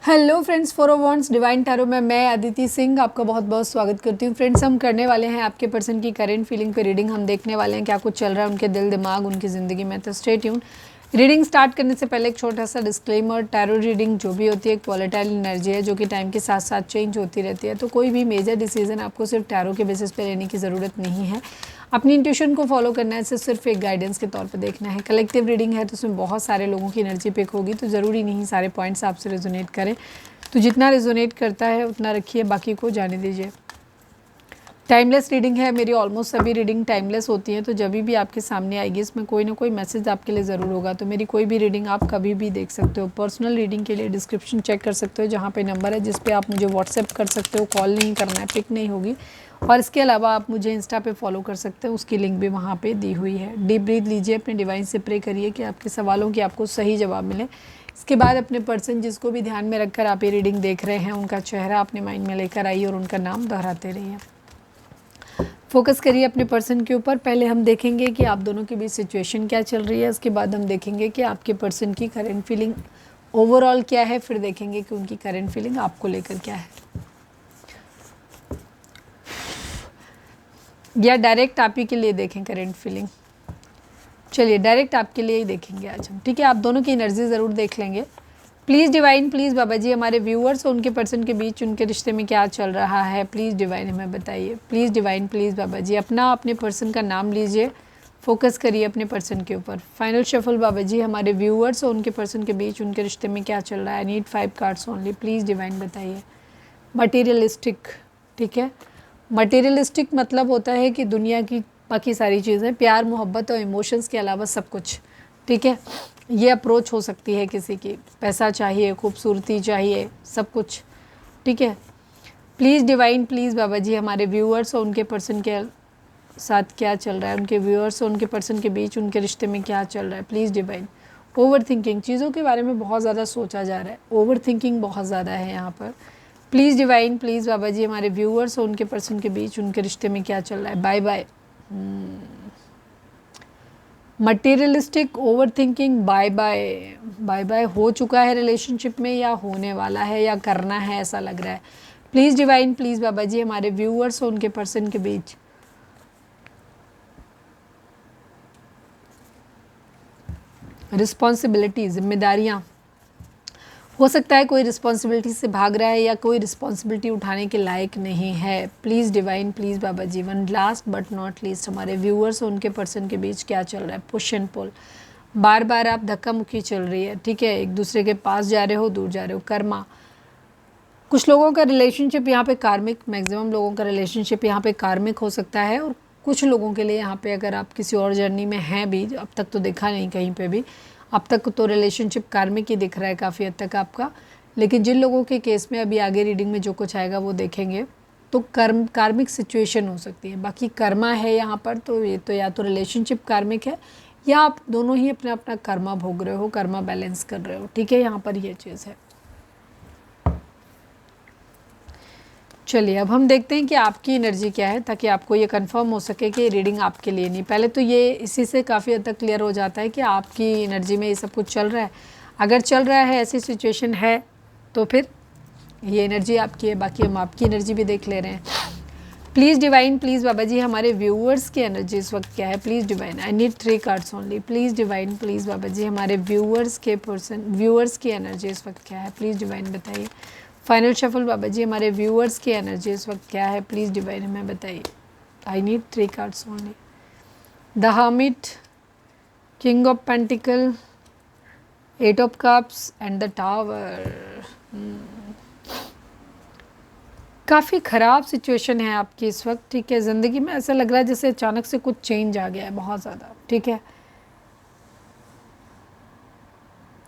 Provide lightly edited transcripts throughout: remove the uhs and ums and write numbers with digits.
Hello friends, for wants divine tarot में मैं अदिति सिंह आपका बहुत बहुत स्वागत करती हूँ। फ्रेंड्स, हम करने वाले हैं आपके पर्सन की करेंट फीलिंग पे रीडिंग। हम देखने वाले हैं क्या कुछ चल रहा है उनके दिल दिमाग उनकी ज़िंदगी में। तो स्टे ट्यून। रीडिंग स्टार्ट करने से पहले एक छोटा सा डिस्क्लेमर, टैरो रीडिंग जो भी होती है एक वॉलेटाइल एनर्जी है जो कि टाइम के साथ साथ चेंज होती रहती है। तो कोई भी मेजर डिसीजन आपको सिर्फ टैरो के बेसिस पे लेने की ज़रूरत नहीं है। अपनी इंट्यूशन को फॉलो करना है, सिर्फ एक गाइडेंस के तौर पे देखना है। कलेक्टिव रीडिंग है तो उसमें बहुत सारे लोगों की एनर्जी पिक होगी, तो ज़रूरी नहीं सारे पॉइंट्स आपसे रेजोनेट करें। तो जितना रेजोनेट करता है उतना रखिए, बाकी को जाने दीजिए। टाइमलेस रीडिंग है मेरी, ऑलमोस्ट सभी रीडिंग टाइमलेस होती हैं। तो जब भी आपके सामने आएगी इसमें कोई ना कोई मैसेज आपके लिए ज़रूर होगा। तो मेरी कोई भी रीडिंग आप कभी भी देख सकते हो। पर्सनल रीडिंग के लिए डिस्क्रिप्शन चेक कर सकते हो, जहाँ पे नंबर है जिस पे आप मुझे व्हाट्सएप कर सकते हो। कॉल नहीं करना है, पिक नहीं होगी। और इसके अलावा आप मुझे इंस्टा पे फॉलो कर सकते हो, उसकी लिंक भी वहाँ पे दी हुई है। डीप ब्रीथ लीजिए, अपने डिवाइन से प्रे करिए कि आपके सवालों की आपको सही जवाब मिले। इसके बाद अपने पर्सन जिसको भी ध्यान में रखकर आप ये रीडिंग देख रहे हैं उनका चेहरा अपने माइंड में लेकर आइए और उनका नाम दोहराते रहिए। फोकस करिए अपने पर्सन के ऊपर। पहले हम देखेंगे कि आप दोनों के बीच सिचुएशन क्या चल रही है, उसके बाद हम देखेंगे कि आपके पर्सन की करंट फीलिंग ओवरऑल क्या है, फिर देखेंगे कि उनकी करंट फीलिंग आपको लेकर क्या है। या डायरेक्ट आप ही के लिए देखें करंट फीलिंग। चलिए डायरेक्ट आपके लिए ही देखेंगे आज हम, ठीक है। आप दोनों की एनर्जी ज़रूर देख लेंगे। प्लीज़ डिवाइन, प्लीज़ बाबा जी, हमारे व्यूअर्स और उनके पर्सन के बीच उनके रिश्ते में क्या चल रहा है, प्लीज़ डिवाइन हमें बताइए। प्लीज़ डिवाइन, प्लीज़ बाबा जी, अपने पर्सन का नाम लीजिए, फोकस करिए अपने पर्सन के ऊपर। फाइनल शफल बाबा जी, हमारे व्यूअर्स और उनके पर्सन के बीच उनके रिश्ते में क्या चल रहा है। आई need 5 cards only, please divine बताइए। मटीरियलिस्टिक, ठीक है। मटीरियलिस्टिक मतलब होता है कि दुनिया की बाकी सारी चीज़ें, प्यार मोहब्बत और इमोशंस के अलावा सब कुछ, ठीक है। ये अप्रोच हो सकती है किसी की, पैसा चाहिए, खूबसूरती चाहिए, सब कुछ, ठीक है। प्लीज़ डिवाइन, प्लीज़ बाबा जी, हमारे व्यूअर्स और उनके पर्सन के साथ क्या चल रहा है, उनके व्यूअर्स और उनके पर्सन के बीच उनके रिश्ते में क्या चल रहा है, प्लीज़ डिवाइन। ओवर थिंकिंग, चीज़ों के बारे में बहुत ज़्यादा सोचा जा रहा है, ओवर थिंकिंग बहुत ज़्यादा है यहाँ पर। प्लीज़ डिवाइन, प्लीज़ बाबा जी, हमारे व्यूअर्स और उनके पर्सन के बीच उनके रिश्ते में क्या चल रहा है। Bye bye. Materialistic, over thinking, bye bye. Bye bye हो चुका है रिलेशनशिप में या होने वाला है या करना है, ऐसा लग रहा है। प्लीज़ डिवाइन, प्लीज़ बाबा जी, हमारे व्यूअर्स और उनके पर्सन के बीच रिस्पॉन्सिबिलिटी, जिम्मेदारियाँ, हो सकता है कोई रिस्पॉन्सिबिलिटी से भाग रहा है या कोई रिस्पॉन्सिबिलिटी उठाने के लायक नहीं है। Please divine, please Baba ji. One last but not least, हमारे व्यूअर्स और उनके पर्सन के बीच क्या चल रहा है। पुश एंड पुल, बार बार आप धक्का मुक्की चल रही है, ठीक है। एक दूसरे के पास जा रहे हो, दूर जा रहे हो। कर्मा, कुछ लोगों का रिलेशनशिप यहाँ पे कार्मिक, मैक्सिमम लोगों का रिलेशनशिप यहाँ पे कार्मिक हो सकता है। और कुछ लोगों के लिए यहाँ पे अगर आप किसी और जर्नी में हैं भी, अब तक तो देखा नहीं कहीं पे भी, अब तक तो रिलेशनशिप कार्मिक ही दिख रहा है काफ़ी हद तक आपका। लेकिन जिन लोगों के केस में अभी आगे रीडिंग में जो कुछ आएगा वो देखेंगे, तो कार्मिक सिचुएशन हो सकती है। बाकी कर्मा है यहाँ पर, तो ये तो या तो रिलेशनशिप कार्मिक है या आप दोनों ही अपना अपना कर्मा भोग रहे हो, कर्मा बैलेंस कर रहे हो, ठीक है। यहाँ पर ये चीज़ है। चलिए अब हम देखते हैं कि आपकी एनर्जी क्या है, ताकि आपको ये कंफर्म हो सके कि रीडिंग आपके लिए नहीं। पहले तो ये इसी से काफ़ी हद तक क्लियर हो जाता है कि आपकी एनर्जी में ये सब कुछ चल रहा है। अगर चल रहा है, ऐसी सिचुएशन है, तो फिर ये एनर्जी आपकी है। बाकी हम आपकी एनर्जी भी देख ले रहे हैं। प्लीज़ डिवाइन, प्लीज़ बाबा जी, हमारे व्यूअर्स की एनर्जी इस वक्त क्या है। Please divine, I need 3 cards only. Please divine, please बाबा जी, हमारे व्यूअर्स की एनर्जी इस वक्त क्या है। प्लीज़ डिवाइन बताइए। फाइनल शफल बाबा जी, हमारे व्यूअर्स की एनर्जी इस वक्त क्या है। प्लीज़ डिवाइन हमें बताइए। I need 3 cards only. The hermit, king of pentacle, 8 of cups and the tower. काफ़ी ख़राब सिचुएशन है आपकी इस वक्त, ठीक है। ज़िंदगी में ऐसा लग रहा है जैसे अचानक से कुछ चेंज आ गया है बहुत ज़्यादा, ठीक है।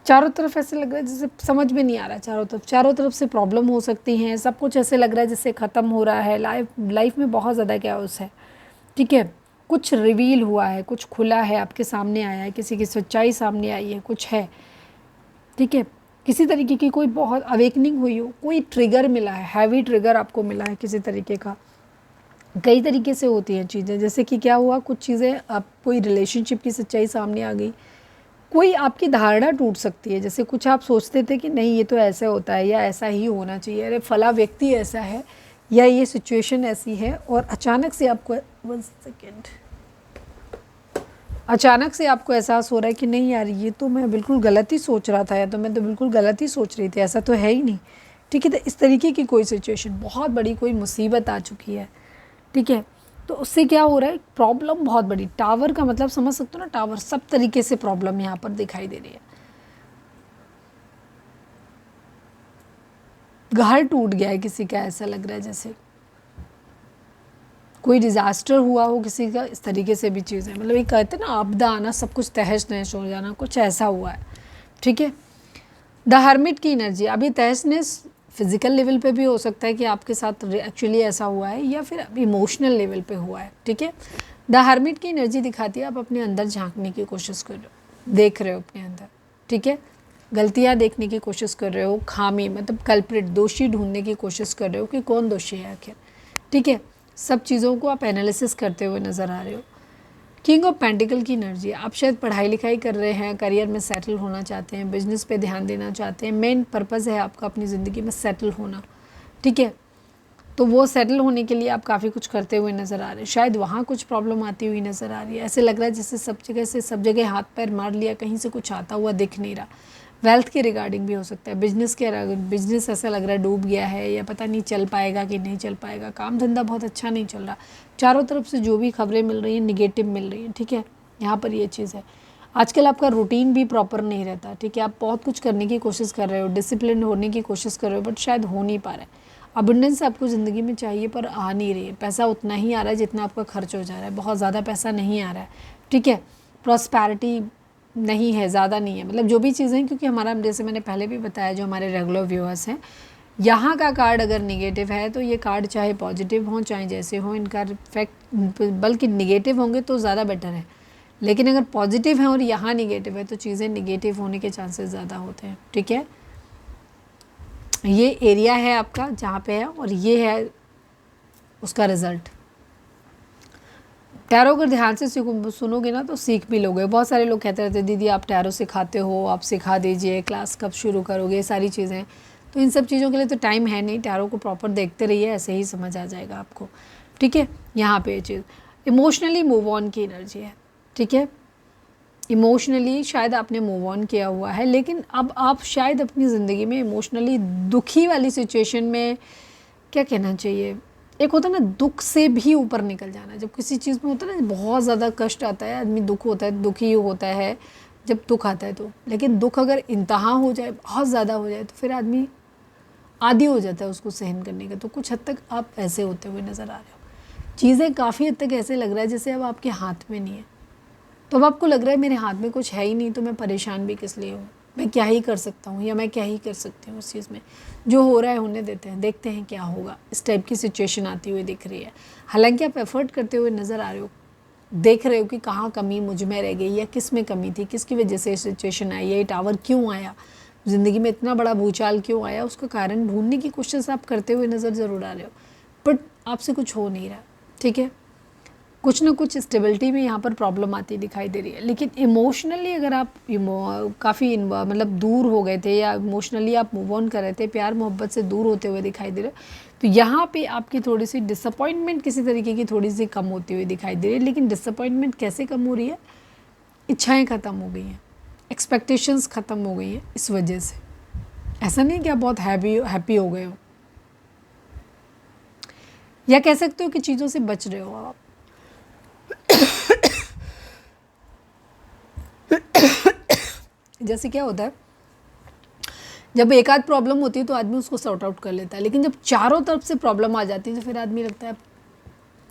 चारों तरफ ऐसे लग रहा है जैसे समझ में नहीं आ रहा है, चारों तरफ से प्रॉब्लम हो सकती हैं। सब कुछ ऐसे लग रहा है जैसे ख़त्म हो रहा है। लाइफ में बहुत ज़्यादा कैओस है, ठीक है। कुछ रिवील हुआ है, कुछ खुला है, आपके सामने आया है, किसी की सच्चाई सामने आई है, कुछ है, ठीक है। किसी तरीके की कोई बहुत अवेकनिंग हुई हो, कोई ट्रिगर मिला है, हैवी ट्रिगर आपको मिला है किसी तरीके का। कई तरीके से होती हैं चीज़ें, जैसे कि क्या हुआ, कुछ चीज़ें आप, कोई रिलेशनशिप की सच्चाई सामने आ गई, कोई आपकी धारणा टूट सकती है, जैसे कुछ आप सोचते थे कि नहीं ये तो ऐसे होता है या ऐसा ही होना चाहिए, अरे फला व्यक्ति ऐसा है या ये सिचुएशन ऐसी है, और अचानक से आपको 1 सेकेंड, अचानक से आपको एहसास हो रहा है कि नहीं यार ये तो मैं बिल्कुल गलत ही सोच रहा था, या तो मैं तो बिल्कुल गलत ही सोच रही थी, ऐसा तो है ही नहीं। ठीक है, तो इस तरीके की कोई सिचुएशन, बहुत बड़ी कोई मुसीबत आ चुकी है। ठीक है, तो उससे क्या हो रहा है, प्रॉब्लम बहुत बड़ी, टावर का मतलब समझ सकते हो ना, टावर, सब तरीके से प्रॉब्लम यहाँ पर दिखाई दे रही है। घर टूट गया है किसी का, ऐसा लग रहा है जैसे कोई डिज़ास्टर हुआ हो किसी का, इस तरीके से भी चीज़ है। मतलब ये कहते हैं ना आपदा आना, सब कुछ तहस नहस हो जाना, कुछ ऐसा हुआ है। ठीक है, द हर्मिट की एनर्जी, अभी तहस नहस फिजिकल लेवल पे भी हो सकता है कि आपके साथ एक्चुअली ऐसा हुआ है, या फिर इमोशनल लेवल पे हुआ है। ठीक है, द हर्मिट की एनर्जी दिखाती है आप अपने अंदर झांकने की कोशिश कर रहे हो, देख रहे हो अपने अंदर। ठीक है, गलतियाँ देखने की कोशिश कर रहे हो, खामी मतलब कल्प्रिट, दोषी ढूंढने की कोशिश कर रहे हो कि कौन दोषी है आखिर। ठीक है, सब चीज़ों को आप एनालिसिस करते हुए नज़र आ रहे हो। किंग ऑफ पेंटिकल की एनर्जी, आप शायद पढ़ाई लिखाई कर रहे हैं, करियर में सेटल होना चाहते हैं, बिजनेस पे ध्यान देना चाहते हैं, मेन पर्पज़ है आपका अपनी ज़िंदगी में सेटल होना। ठीक है, तो वो सेटल होने के लिए आप काफ़ी कुछ करते हुए नज़र आ रहे हैं। शायद वहाँ कुछ प्रॉब्लम आती हुई नज़र आ रही है, ऐसे लग रहा है जैसे सब जगह हाथ पैर मार लिया, कहीं से कुछ आता हुआ दिख नहीं रहा। वेल्थ के रिगार्डिंग भी हो सकता है, बिजनेस ऐसा लग रहा है डूब गया है, या पता नहीं चल पाएगा कि नहीं चल पाएगा, काम धंधा बहुत अच्छा नहीं चल रहा, चारों तरफ से जो भी खबरें मिल रही हैं निगेटिव मिल रही हैं। ठीक है, यहाँ पर ये चीज़ है। आजकल आपका रूटीन भी प्रॉपर नहीं रहता। ठीक है, आप बहुत कुछ करने की कोशिश कर रहे हो, डिसिप्लिन होने की कोशिश कर रहे हो, बट शायद हो नहीं पा रहा है। अबंडेंस आपको ज़िंदगी में चाहिए पर आ नहीं रही है, पैसा उतना ही आ रहा है जितना आपका खर्च हो जा रहा है, बहुत ज़्यादा पैसा नहीं आ रहा है। ठीक है, प्रॉस्पैरिटी नहीं है, ज़्यादा नहीं है, मतलब जो भी चीज़ें, क्योंकि हमारा, जैसे मैंने पहले भी बताया, जो हमारे रेगुलर व्यूअर्स हैं, यहाँ का कार्ड अगर निगेटिव है तो ये कार्ड चाहे पॉजिटिव हों चाहे जैसे हों, इनका इफेक्ट बल्कि निगेटिव होंगे तो ज़्यादा बेटर है। लेकिन अगर पॉजिटिव है और यहाँ निगेटिव है तो चीज़ें निगेटिव होने के चांसेस ज़्यादा होते हैं। ठीक है, ये एरिया है आपका जहाँ पे है, और ये है उसका रिज़ल्ट। टैरो अगर ध्यान से सुनोगे ना तो सीख भी लोगे। बहुत सारे लोग कहते रहते हैं दीदी आप टैरो सिखाते हो, आप सिखा दीजिए, क्लास कब शुरू करोगे, ये सारी चीज़ें। तो इन सब चीज़ों के लिए तो टाइम है नहीं, टैरो को प्रॉपर देखते रहिए, ऐसे ही समझ आ जाएगा आपको। ठीक है, यहाँ पे ये चीज़ इमोशनली मूव ऑन की एनर्जी है। ठीक है, इमोशनली शायद आपने मूव ऑन किया हुआ है, लेकिन अब आप शायद अपनी ज़िंदगी में इमोशनली दुखी वाली सिचुएशन में, क्या कहना चाहिए, एक होता है ना दुख से भी ऊपर निकल जाना। जब किसी चीज़ में होता है ना बहुत ज़्यादा कष्ट आता है, आदमी दुख होता है, दुखी होता है जब दुख आता है तो, लेकिन दुख अगर इंतहा हो जाए, बहुत ज़्यादा हो जाए, तो फिर आदमी आदी हो जाता है उसको सहन करने का। तो कुछ हद तक आप ऐसे होते हुए नज़र आ रहे हो। चीज़ें काफ़ी हद तक ऐसे लग रहा है जैसे अब आपके हाथ में नहीं है, तो अब आपको लग रहा है मेरे हाथ में कुछ है ही नहीं, तो मैं परेशान भी किस लिए हूँ, मैं क्या ही कर सकता हूँ, या मैं क्या ही कर सकती हूँ उस चीज़ में, जो हो रहा है होने देते हैं, देखते हैं क्या होगा। इस टाइप की सिचुएशन आती हुई दिख रही है। हालांकि आप एफर्ट करते हुए नज़र आ रहे हो, देख रहे हो कि कहाँ कमी मुझ में रह गई, या किस में कमी थी, किसकी वजह से ये सिचुएशन आई है, ये टावर क्यों आया, ज़िंदगी में इतना बड़ा भूचाल क्यों आया, उसका कारण ढूंढने की कोशिश आप करते हुए नज़र ज़रूर आ रहे हो, बट आपसे कुछ हो नहीं रहा। ठीक है, कुछ ना कुछ स्टेबिलिटी में यहाँ पर प्रॉब्लम आती दिखाई दे रही है। लेकिन इमोशनली अगर आप काफ़ी मतलब दूर हो गए थे, या इमोशनली आप मूव ऑन कर रहे थे, प्यार मोहब्बत से दूर होते हुए दिखाई दे रहे, तो यहाँ पे आपकी थोड़ी सी डिसअपॉइंटमेंट किसी तरीके की थोड़ी सी कम होती हुई दिखाई दे रही है। लेकिन डिसअपॉइंटमेंट कैसे कम हो रही है, इच्छाएँ ख़त्म हो गई हैं, एक्सपेक्टेशंस ख़त्म हो गई हैं इस वजह से। ऐसा नहीं कि आप बहुत हैप्पी हो गए हो, या कह सकते हो कि चीज़ों से बच रहे हो आप। जैसे क्या होता है, जब एक आध प्रॉब्लम होती है तो आदमी उसको सॉर्ट आउट कर लेता है, लेकिन जब चारों तरफ से प्रॉब्लम आ जाती है तो फिर आदमी लगता है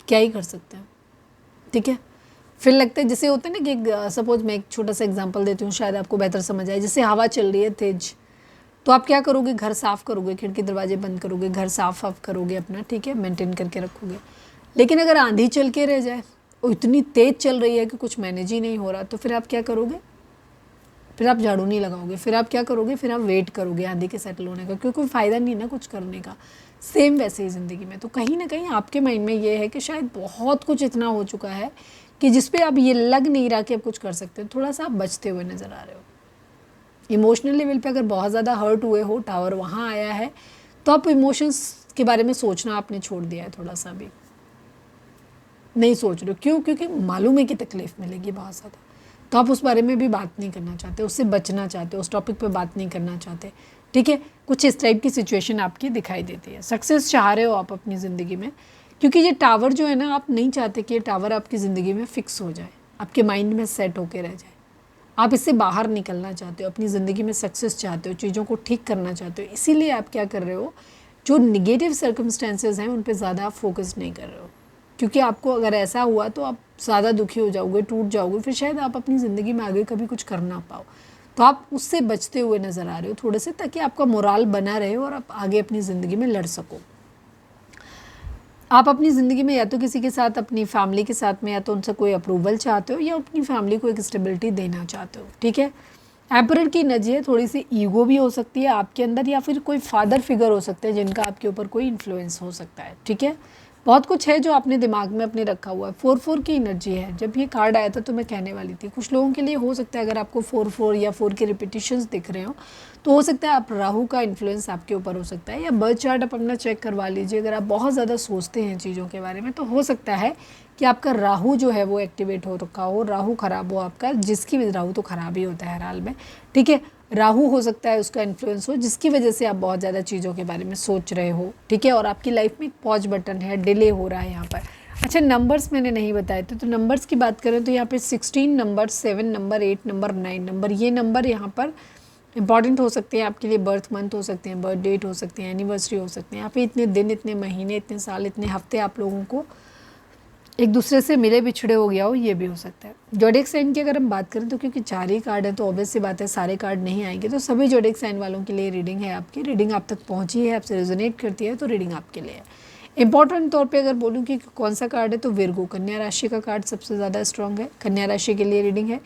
क्या ही कर सकते हैं। ठीक है, फिर लगता है जैसे होता है ना कि सपोज मैं एक छोटा सा एग्जांपल देती हूँ, शायद आपको बेहतर समझ आए। जैसे हवा चल रही है तेज, तो आप क्या करोगे, घर साफ़ करोगे, खिड़की दरवाजे बंद करोगे, घर साफ करोगे अपना, ठीक है, मेंटेन करके रखोगे। लेकिन अगर आंधी चल के रह जाए, वो इतनी तेज़ चल रही है कि कुछ मैनेज ही नहीं हो रहा, तो फिर आप क्या करोगे, फिर आप झाड़ू नहीं लगाओगे, फिर आप क्या करोगे, फिर आप वेट करोगे आंधी के सेटल होने का, क्योंकि कोई फ़ायदा नहीं ना कुछ करने का। सेम वैसे ही ज़िंदगी में, तो कहीं ना कहीं आपके माइंड में ये है कि शायद बहुत कुछ इतना हो चुका है कि जिस पे अब ये लग नहीं रहा कि आप कुछ कर सकते हो, थोड़ा सा आप बचते हुए नज़र आ रहे हो। इमोशनल लेवल पे अगर बहुत ज़्यादा हर्ट हुए हो, टावर वहाँ आया है, तो आप इमोशंस के बारे में सोचना आपने छोड़ दिया है, थोड़ा सा भी नहीं सोच रहे हो। क्यों? क्योंकि मालूम है कि तकलीफ़ मिलेगी बहुत ज़्यादा, तो आप उस बारे में भी बात नहीं करना चाहते, उससे बचना चाहते हो, उस टॉपिक पे बात नहीं करना चाहते। ठीक है, कुछ इस टाइप की सिचुएशन आपकी दिखाई देती है। सक्सेस चाह रहे हो आप अपनी ज़िंदगी में, क्योंकि ये टावर जो है ना, आप नहीं चाहते कि ये टावर आपकी ज़िंदगी में फ़िक्स हो जाए, आपके माइंड में सेट होके रह जाए। आप इससे बाहर निकलना चाहते हो, अपनी ज़िंदगी में सक्सेस चाहते हो, चीज़ों को ठीक करना चाहते हो। इसीलिए आप क्या कर रहे हो, जो निगेटिव सर्कमस्टेंसेस हैं उन पे ज़्यादा आप फोकस नहीं कर रहे हो, क्योंकि आपको अगर ऐसा हुआ तो आप ज़्यादा दुखी हो जाओगे, टूट जाओगे, फिर शायद आप अपनी ज़िंदगी में आगे कभी कुछ कर ना पाओ। तो आप उससे बचते हुए नज़र आ रहे हो थोड़े से, ताकि आपका मोराल बना रहे और आप आगे अपनी ज़िंदगी में लड़ सको। आप अपनी ज़िंदगी में या तो किसी के साथ, अपनी फैमिली के साथ में, या तो उनसे कोई अप्रूवल चाहते हो, या अपनी फैमिली को एक स्टेबिलिटी देना चाहते हो। ठीक है, एम्परर की एनर्जी है, थोड़ी सी ईगो भी हो सकती है आपके अंदर, या फिर कोई फादर फिगर हो सकते हैं जिनका आपके ऊपर कोई इन्फ्लुएंस हो सकता है। ठीक है, बहुत कुछ है जो आपने दिमाग में अपने रखा हुआ है। 4-4 की एनर्जी है। जब ये कार्ड आया था तो मैं कहने वाली थी, कुछ लोगों के लिए हो सकता है अगर आपको 4-4 या 4 के रिपीटिशंस दिख रहे हो, तो हो सकता है आप राहु का इन्फ्लुएंस आपके ऊपर हो सकता है। या बर्थ चार्ट आप अपना चेक करवा लीजिए। अगर आप बहुत ज़्यादा सोचते हैं चीज़ों के बारे में, तो हो सकता है कि आपका राहु जो है वो एक्टिवेट हो रखा हो, राहु ख़राब हो आपका, जिसकी वजह, राहु तो ख़राब ही होता है हर हाल में। ठीक है, राहु हो सकता है उसका इन्फ्लुएंस हो, जिसकी वजह से आप बहुत ज़्यादा चीज़ों के बारे में सोच रहे हो। ठीक है, और आपकी लाइफ में एक पॉज बटन है, डिले हो रहा है यहाँ पर। अच्छा, नंबर्स मैंने नहीं बताए थे, तो नंबर्स की बात करें तो यहाँ पे 16 नंबर, 7 नंबर, 8 नंबर, 9 नंबर, ये नंबर यहाँ पर इंपॉर्टेंट हो सकते हैं आपके लिए। बर्थ मंथ हो सकते हैं, बर्थ डेट हो सकते हैं, एनिवर्सरी हो सकते हैं। यहाँ पे इतने दिन, इतने महीने, इतने साल, इतने हफ्ते आप लोगों को एक दूसरे से मिले बिछड़े हो गया हो, ये भी हो सकता है। जोडिएक साइन की अगर हम बात करें तो क्योंकि 4 ही कार्ड है, तो ऑब्वियस सी बात है सारे कार्ड नहीं आएंगे। तो सभी जोडिएक साइन वालों के लिए रीडिंग है आपकी। रीडिंग आप तक पहुंची है, आपसे रेजोनेट करती है, तो रीडिंग आपके लिए है। इंपॉर्टेंट तौर पे अगर बोलूँ कि कौन सा कार्ड है, तो विर्गो, कन्या राशि का कार्ड सबसे ज़्यादा स्ट्रॉन्ग है। कन्या राशि के लिए रीडिंग है।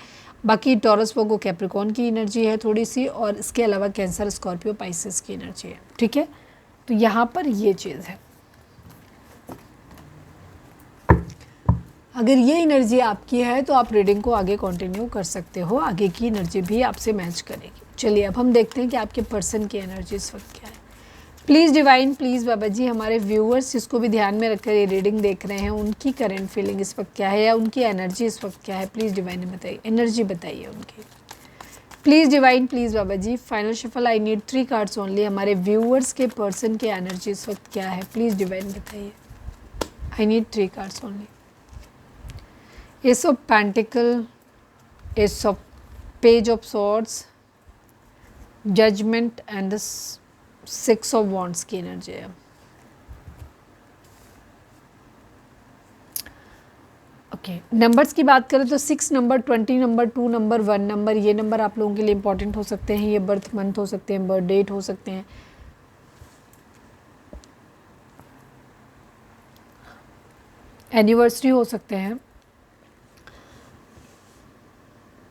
बाकी टॉरस, वर्गो, कैप्रिकॉर्न की एनर्जी है थोड़ी सी, और इसके अलावा कैंसर, स्कॉर्पियो, पाइसेस की एनर्जी है। ठीक है, तो यहाँ पर ये चीज़ है। अगर ये एनर्जी आपकी है तो आप रीडिंग को आगे कंटिन्यू कर सकते हो, आगे की एनर्जी भी आपसे मैच करेगी। चलिए अब हम देखते हैं कि आपके पर्सन की एनर्जी इस वक्त क्या है। प्लीज़ डिवाइन, प्लीज़ बाबा जी, हमारे व्यूअर्स जिसको भी ध्यान में रखकर ये रीडिंग देख रहे हैं, उनकी करंट फीलिंग इस वक्त क्या है, या उनकी एनर्जी इस वक्त क्या है, प्लीज़ डिवाइन बताइए, एनर्जी बताइए उनकी। Please divine, please Baba ji, final shuffle, I need 3 cards only. हमारे व्यूअर्स के पर्सन की एनर्जी इस वक्त क्या है, प्लीज़ डिवाइन बताइए। I need 3 cards only. Ace of Pentacle, Ace of Page of Swords, Judgment and the 6 of Wands की energy है। ओके, नंबर्स की बात करें तो 6 नंबर, 20 नंबर, 2 नंबर, 1 नंबर, ये नंबर आप लोगों के लिए इंपॉर्टेंट हो सकते हैं। ये बर्थ मंथ हो सकते हैं, बर्थ डेट हो सकते हैं, एनिवर्सरी हो सकते हैं,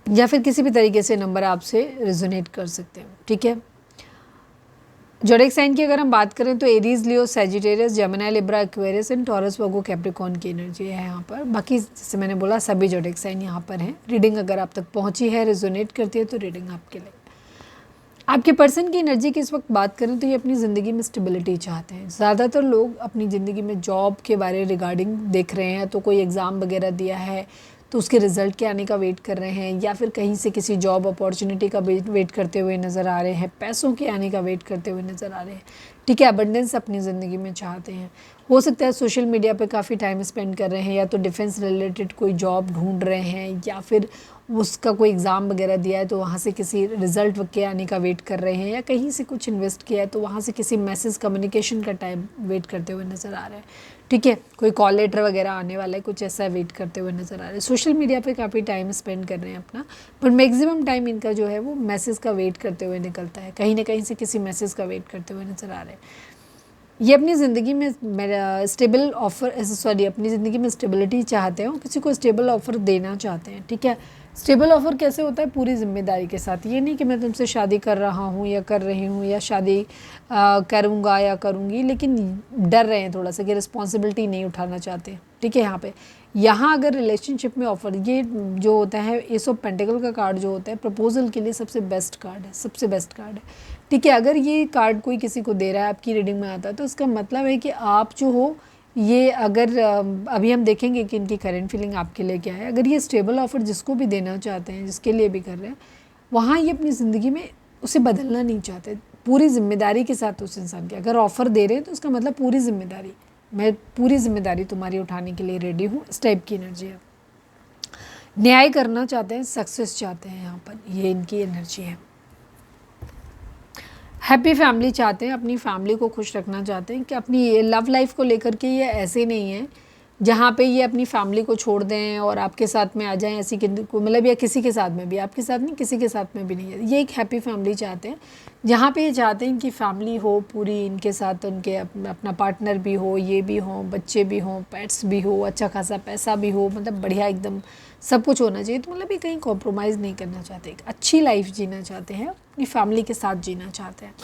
या फिर किसी भी तरीके से नंबर आपसे रेजोनेट कर सकते हैं। ठीक है, जोडिएक साइन की अगर हम बात करें तो Aries, Leo, Sagittarius, Gemini, Libra, Aquarius and taurus, Virgo, Capricorn की एनर्जी है यहाँ पर। बाकी जैसे मैंने बोला सभी जोडिएक साइन यहाँ पर हैं। रीडिंग अगर आप तक पहुँची है, रेजोनेट करती है, तो रीडिंग आपके लिए। आपके पर्सन की एनर्जी की इस वक्त बात करें तो ये अपनी ज़िंदगी में स्टेबिलिटी चाहते हैं। ज़्यादातर लोग अपनी ज़िंदगी में जॉब के बारे रिगार्डिंग देख रहे हैं, तो कोई एग्ज़ाम वगैरह दिया है तो उसके रिज़ल्ट के आने का वेट कर रहे हैं, या फिर कहीं से किसी जॉब अपॉर्चुनिटी का वेट करते हुए नज़र आ रहे हैं, पैसों के आने का वेट करते हुए नज़र आ रहे हैं। ठीक है, अबंडेंस अपनी ज़िंदगी में चाहते हैं। हो सकता है सोशल मीडिया पे काफ़ी टाइम स्पेंड कर रहे हैं, या तो डिफेंस रिलेटेड कोई जॉब ढूंढ रहे हैं, या फिर उसका कोई एग्ज़ाम वगैरह दिया है तो वहाँ से किसी रिज़ल्ट के आने का वेट कर रहे हैं, या कहीं से कुछ इन्वेस्ट किया है तो वहाँ से किसी मैसेज कम्युनिकेशन का टाइम वेट करते हुए नज़र आ रहे हैं। ठीक है, कोई कॉल लेटर वगैरह आने वाला है, कुछ ऐसा वेट करते हुए नज़र आ रहा है। सोशल मीडिया पे काफ़ी टाइम स्पेंड कर रहे हैं अपना, पर मैक्सिमम टाइम इनका जो है वो मैसेज का वेट करते हुए निकलता है, कहीं ना कहीं से किसी मैसेज का वेट करते हुए नज़र आ रहे हैं। ये अपनी ज़िंदगी में स्टेबल ऑफ़र, सॉरी, अपनी ज़िंदगी में स्टेबिलिटी चाहते हैं, किसी को स्टेबल ऑफ़र देना चाहते हैं। ठीक है, स्टेबल ऑफ़र कैसे होता है, पूरी जिम्मेदारी के साथ। ये नहीं कि मैं तुमसे शादी कर रहा हूँ या कर रही हूँ, या शादी करूँगा या करूँगी, लेकिन डर रहे हैं थोड़ा सा कि रिस्पॉन्सिबिलिटी नहीं उठाना चाहते। ठीक है। यहाँ अगर रिलेशनशिप में ऑफर, ये जो होता है एस ऑफ पेंटिकल का कार्ड जो होता है प्रपोजल के लिए सबसे बेस्ट कार्ड है, सबसे बेस्ट कार्ड है, ठीक है। अगर ये कार्ड कोई किसी को दे रहा है आपकी रीडिंग में आता है तो इसका मतलब है कि आप जो हो ये, अगर अभी हम देखेंगे कि इनकी करेंट फीलिंग आपके लिए क्या है। अगर ये स्टेबल ऑफर जिसको भी देना चाहते हैं, जिसके लिए भी कर रहे हैं, वहाँ ये अपनी ज़िंदगी में उसे बदलना नहीं चाहते, पूरी जिम्मेदारी के साथ उस इंसान की अगर ऑफ़र दे रहे हैं तो उसका मतलब पूरी जिम्मेदारी, मैं पूरी जिम्मेदारी तुम्हारी उठाने के लिए रेडी हूँ, इस टाइप की एनर्जी है। न्याय करना चाहते हैं, सक्सेस चाहते हैं, यहाँ पर ये इनकी एनर्जी है। हैप्पी फैमिली चाहते हैं, अपनी फैमिली को खुश रखना चाहते हैं कि अपनी लव लाइफ को लेकर के ये ऐसे नहीं है जहाँ पे ये अपनी फैमिली को छोड़ दें और आपके साथ में आ जाएं, ऐसी मतलब या किसी के साथ में भी, आपके साथ नहीं किसी के साथ में भी नहीं है। ये एक हैप्पी फैमिली चाहते हैं जहाँ पे ये चाहते हैं कि फैमिली हो पूरी, इनके साथ उनके अपना पार्टनर भी हो, ये भी हो, बच्चे भी हों, पेट्स भी हो, अच्छा खासा पैसा भी हो, मतलब बढ़िया एकदम सब कुछ होना चाहिए। तो मतलब ये कहीं कॉम्प्रोमाइज़ नहीं करना चाहते, एक अच्छी लाइफ जीना चाहते हैं, अपनी फैमिली के साथ जीना चाहते हैं।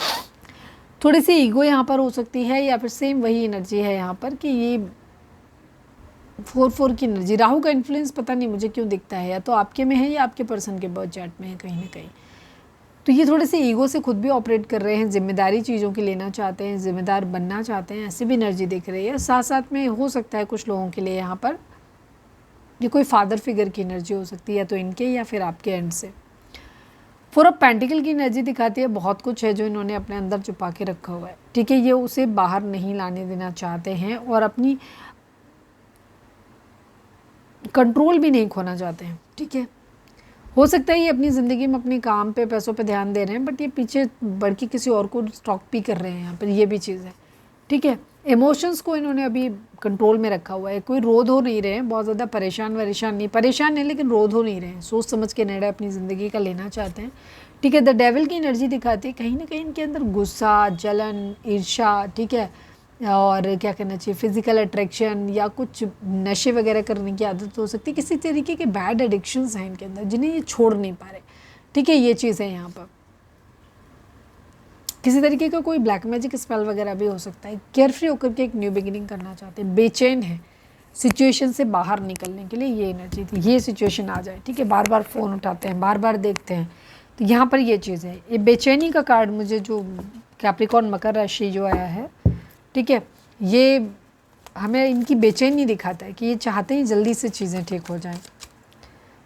थोड़ी सी ईगो यहाँ पर हो सकती है, या फिर सेम वही एनर्जी है यहाँ पर कि ये 4 की एनर्जी, राहु का इन्फ्लुएंस पता नहीं मुझे क्यों दिखता है, या तो आपके में है या आपके पर्सन के बर्थ चार्ट में है कहीं ना कहीं। तो ये थोड़े से ईगो से खुद भी ऑपरेट कर रहे हैं, जिम्मेदारी चीज़ों की लेना चाहते हैं, जिम्मेदार बनना चाहते हैं, ऐसी भी एनर्जी दिख रही है। साथ साथ में हो सकता है कुछ लोगों के लिए यहाँ पर ये कोई फादर फिगर की एनर्जी हो सकती है, या तो इनके या फिर आपके एंड से। 4 ऑफ पेंटिकल की एनर्जी दिखाती है बहुत कुछ है जो इन्होंने अपने अंदर छुपा के रखा हुआ है, ठीक है। ये उसे बाहर नहीं लाने देना चाहते हैं और अपनी कंट्रोल भी नहीं खोना चाहते हैं, ठीक है। हो सकता है ये अपनी ज़िंदगी में अपने काम पे, पैसों पे ध्यान दे रहे हैं, बट ये पीछे बढ़ के किसी और को स्टॉक भी कर रहे हैं यहाँ पर, ये भी चीज़ है, ठीक है। इमोशंस को इन्होंने अभी कंट्रोल में रखा हुआ है, कोई रोध हो नहीं रहे हैं, बहुत ज़्यादा परेशान नहीं, लेकिन रोध हो नहीं रहे हैं, सोच समझ के निर्णय अपनी ज़िंदगी का लेना चाहते हैं, ठीक है। द डेविल की एनर्जी दिखाती है कहीं ना कहीं इनके अंदर गुस्सा, जलन, ईर्ष्या, ठीक है, और क्या करना चाहिए, फिजिकल अट्रैक्शन या कुछ नशे वगैरह करने की आदत हो सकती है, किसी तरीके के बैड एडिक्शंस हैं इनके अंदर जिन्हें ये छोड़ नहीं पा रहे, ठीक है। ये चीज़ है यहाँ पर, किसी तरीके का कोई ब्लैक मैजिक स्पेल वगैरह भी हो सकता है। केयरफ्री होकर के एक न्यू बिगिनिंग करना चाहते हैं, बेचैन है सिचुएशन से बाहर निकलने के लिए, ये एनर्जी थी, ये सिचुएशन आ जाए, ठीक है। बार बार फ़ोन उठाते हैं, बार बार देखते हैं, तो यहाँ पर ये चीज़ है। ये बेचैनी का कार्ड मुझे जो कैप्रिकॉर्न मकर राशि जो आया है, ठीक है, ये हमें इनकी बेचैनी दिखाता है कि ये चाहते हैं जल्दी से चीज़ें ठीक हो जाएं।